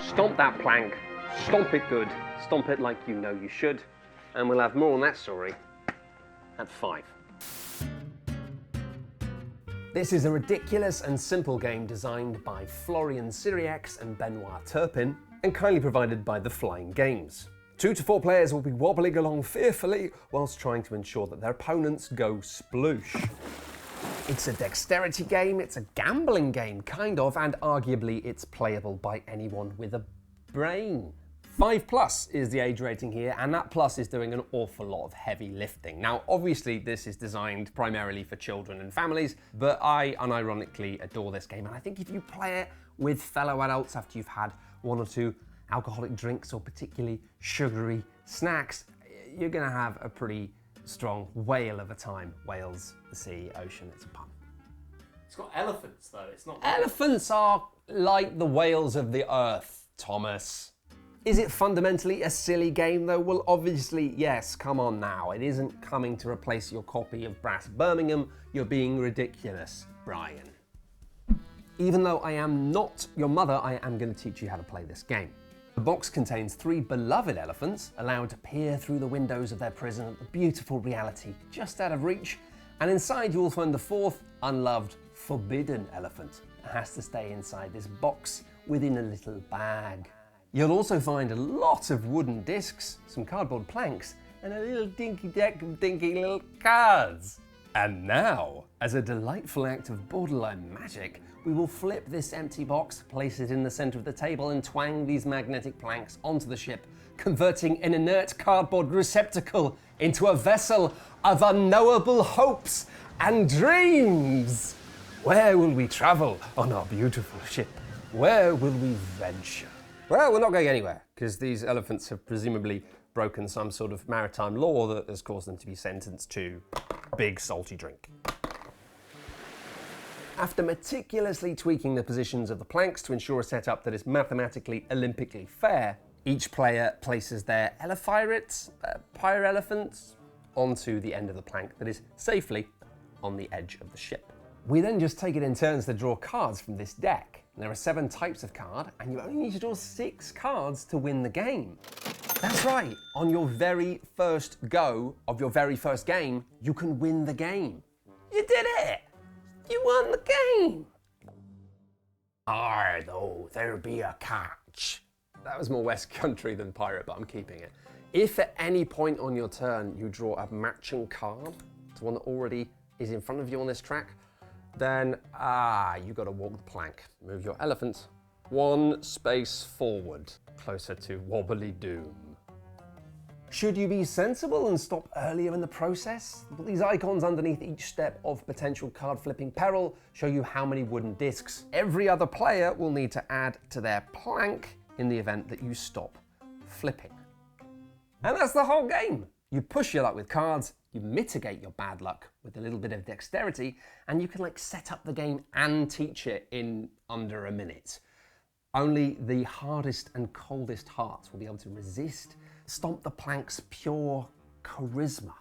Stomp that plank, stomp it good, stomp it like you know you should, and we'll have more on that story at 5. This is a ridiculous and simple game designed by Florian Syriax and Benoit Turpin, and kindly provided by The Flying Games. 2 to 4 players will be wobbling along fearfully whilst trying to ensure that their opponents go sploosh. It's a dexterity game, it's a gambling game, kind of, and arguably it's playable by anyone with a brain. 5+ is the age rating here, and that plus is doing an awful lot of heavy lifting. Now, obviously, this is designed primarily for children and families, but I unironically adore this game, and I think if you play it with fellow adults after you've had 1 or 2 alcoholic drinks or particularly sugary snacks, you're gonna have a pretty strong whale of a time. Whales, the sea, ocean, it's a pun. It's got elephants though, it's not... Elephants are like the whales of the earth, Thomas. Is it fundamentally a silly game though? Well, obviously, yes, come on now. It isn't coming to replace your copy of Brass Birmingham. You're being ridiculous, Brian. Even though I am not your mother, I am going to teach you how to play this game. The box contains 3 beloved elephants, allowed to peer through the windows of their prison at the beautiful reality just out of reach, and inside you will find the 4th, unloved, forbidden elephant that has to stay inside this box within a little bag. You'll also find a lot of wooden discs, some cardboard planks, and a little dinky deck of dinky little cards. And now, as a delightful act of borderline magic, we will flip this empty box, place it in the center of the table, and twang these magnetic planks onto the ship, converting an inert cardboard receptacle into a vessel of unknowable hopes and dreams. Where will we travel on our beautiful ship? Where will we venture? Well, we're not going anywhere, because these elephants have presumably broken some sort of maritime law that has caused them to be sentenced to big salty drink. After meticulously tweaking the positions of the planks to ensure a setup that is mathematically Olympically fair, each player places their pyre elephants onto the end of the plank that is safely on the edge of the ship. We then just take it in turns to draw cards from this deck. There are 7 types of card, and you only need to draw 6 cards to win the game. That's right, on your very first go of your very first game, you can win the game. You did it! You won the game! Though there be a catch. That was more West Country than pirate, but I'm keeping it. If at any point on your turn you draw a matching card to one that already is in front of you on this track, then you gotta walk the plank. Move your elephant 1 space forward, closer to wobbly doom. Should you be sensible and stop earlier in the process? Well, these icons underneath each step of potential card flipping peril show you how many wooden discs every other player will need to add to their plank in the event that you stop flipping. And that's the whole game. You push your luck with cards, you mitigate your bad luck with a little bit of dexterity, and you can set up the game and teach it in under a minute. Only the hardest and coldest hearts will be able to resist Stomp the Plank's pure charisma.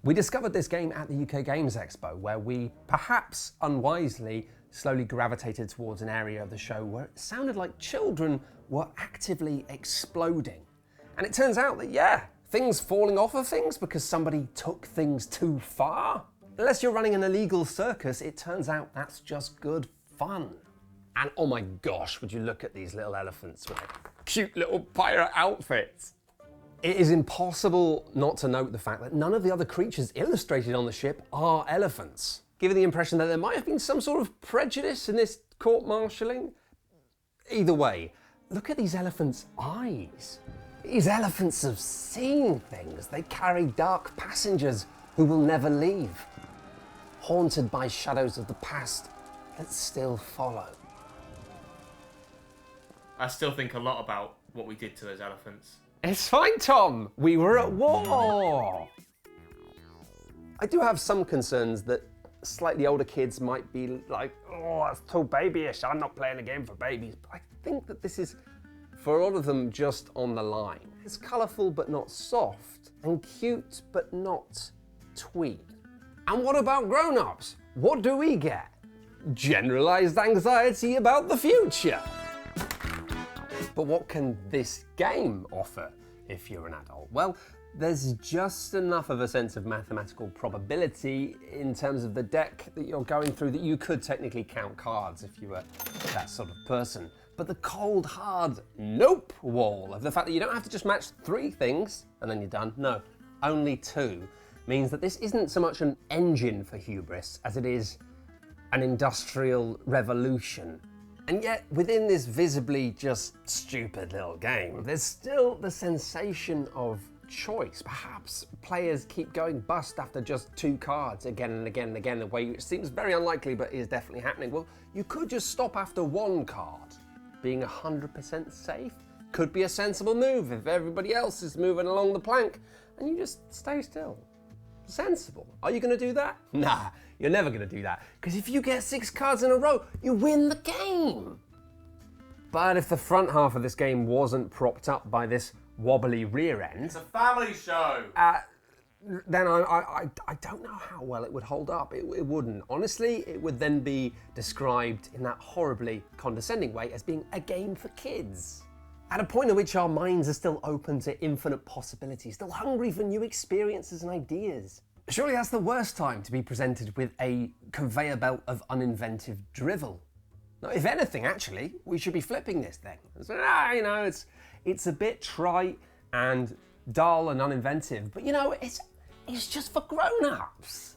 We discovered this game at the UK Games Expo, where we, perhaps unwisely, slowly gravitated towards an area of the show where it sounded like children were actively exploding. And it turns out that, things falling off of things because somebody took things too far. Unless you're running an illegal circus, it turns out that's just good fun. And oh my gosh, would you look at these little elephants with their cute little pirate outfits. It is impossible not to note the fact that none of the other creatures illustrated on the ship are elephants, giving the impression that there might have been some sort of prejudice in this court-martialing. Either way, look at these elephants' eyes. These elephants have seen things. They carry dark passengers who will never leave, haunted by shadows of the past that still follow. I still think a lot about what we did to those elephants. It's fine, Tom. We were at war. I do have some concerns that slightly older kids might be like, oh, that's too babyish. I'm not playing a game for babies. But I think that this is, for a lot of them, just on the line. It's colourful but not soft, and cute but not twee. And what about grown-ups? What do we get? Generalised anxiety about the future. But what can this game offer if you're an adult? Well, there's just enough of a sense of mathematical probability in terms of the deck that you're going through that you could technically count cards if you were that sort of person. But the cold, hard nope wall of the fact that you don't have to just match 3 things and then you're done. No, only 2 means that this isn't so much an engine for hubris as it is an industrial revolution. And yet, within this visibly just stupid little game, there's still the sensation of choice. Perhaps players keep going bust after just 2 cards again and again and again, in a way which seems very unlikely but is definitely happening. Well, you could just stop after 1 card. Being 100% safe could be a sensible move if everybody else is moving along the plank and you just stay still. Sensible. Are you going to do that? Nah, you're never going to do that. Because if you get 6 cards in a row, you win the game. But if the front half of this game wasn't propped up by this wobbly rear end... It's a family show! Then I don't know how well it would hold up. It wouldn't. Honestly, it would then be described in that horribly condescending way as being a game for kids. At a point at which our minds are still open to infinite possibilities, still hungry for new experiences and ideas. Surely that's the worst time to be presented with a conveyor belt of uninventive drivel. Now, if anything, actually, we should be flipping this thing. So, you know, it's a bit trite and dull and uninventive, but you know, it's just for grown-ups.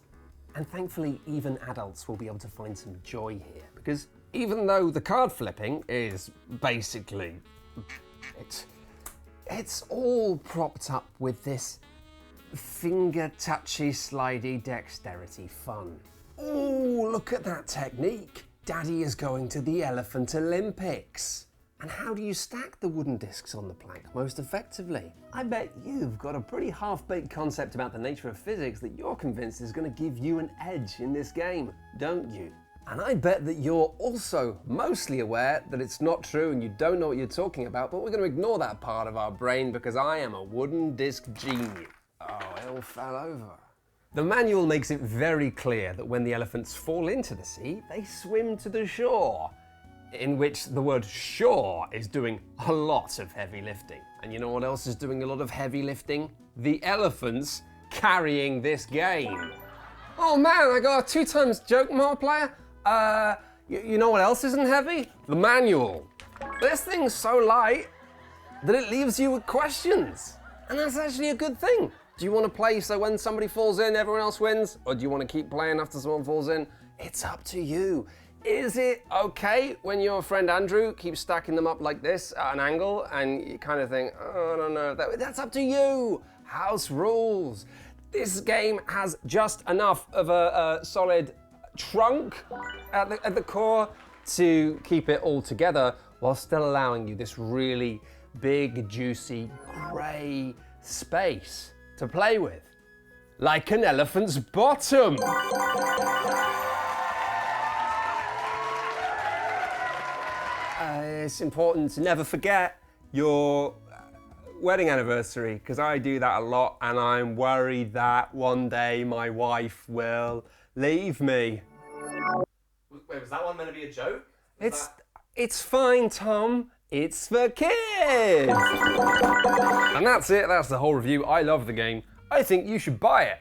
And thankfully, even adults will be able to find some joy here, because even though the card flipping is basically it's all propped up with this finger touchy slidey dexterity fun. Ooh, look at that technique. Daddy is going to the Elephant Olympics. And how do you stack the wooden discs on the plank most effectively? I bet you've got a pretty half-baked concept about the nature of physics that you're convinced is going to give you an edge in this game, don't you? And I bet that you're also mostly aware that it's not true and you don't know what you're talking about, but we're going to ignore that part of our brain because I am a wooden disc genius. Oh, it all fell over. The manual makes it very clear that when the elephants fall into the sea, they swim to the shore, in which the word shore is doing a lot of heavy lifting. And you know what else is doing a lot of heavy lifting? The elephants carrying this game. Oh man, I got a 2x joke multiplier. You know what else isn't heavy? The manual. This thing's so light that it leaves you with questions. And that's actually a good thing. Do you want to play so when somebody falls in, everyone else wins? Or do you want to keep playing after someone falls in? It's up to you. Is it okay when your friend Andrew keeps stacking them up like this at an angle and you kind of think, oh, I don't know, that's up to you. House rules. This game has just enough of a solid trunk at the core to keep it all together while still allowing you this really big, juicy, grey space to play with. Like an elephant's bottom. It's important to never forget your wedding anniversary, because I do that a lot and I'm worried that one day my wife will leave me. Wait, was that one meant to be a joke? It's fine, Tom. It's for kids. And that's it. That's the whole review. I love the game. I think you should buy it.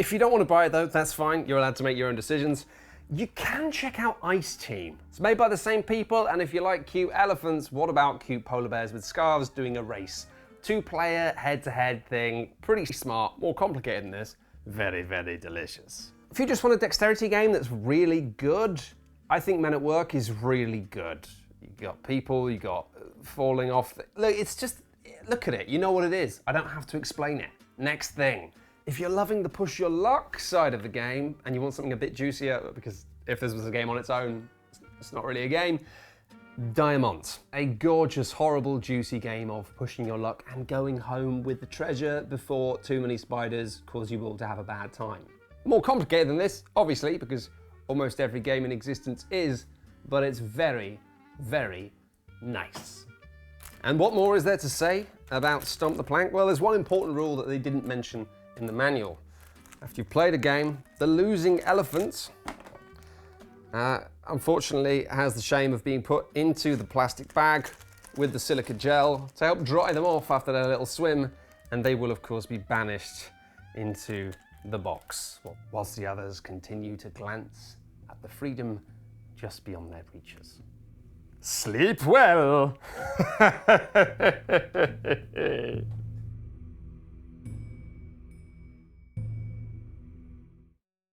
If you don't want to buy it though, that's fine. You're allowed to make your own decisions. You can check out Ice Team. It's made by the same people, and if you like cute elephants, what about cute polar bears with scarves doing a race? 2-player head-to-head thing. Pretty smart. More complicated than this. Very, very delicious. If you just want a dexterity game that's really good, I think Men at Work is really good. You got people, you got falling off. Look, it's just, look at it. You know what it is. I don't have to explain it. Next thing. If you're loving the push your luck side of the game and you want something a bit juicier, because if this was a game on its own, it's not really a game, Diamond. A gorgeous, horrible, juicy game of pushing your luck and going home with the treasure before too many spiders cause you all to have a bad time. More complicated than this, obviously, because almost every game in existence is, but it's very, very nice. And what more is there to say about Stomp the Plank? Well, there's one important rule that they didn't mention in the manual. After you've played a game, the losing elephant, unfortunately, has the shame of being put into the plastic bag with the silica gel to help dry them off after their little swim, and they will of course be banished into the box, whilst the others continue to glance at the freedom just beyond their reaches. Sleep well!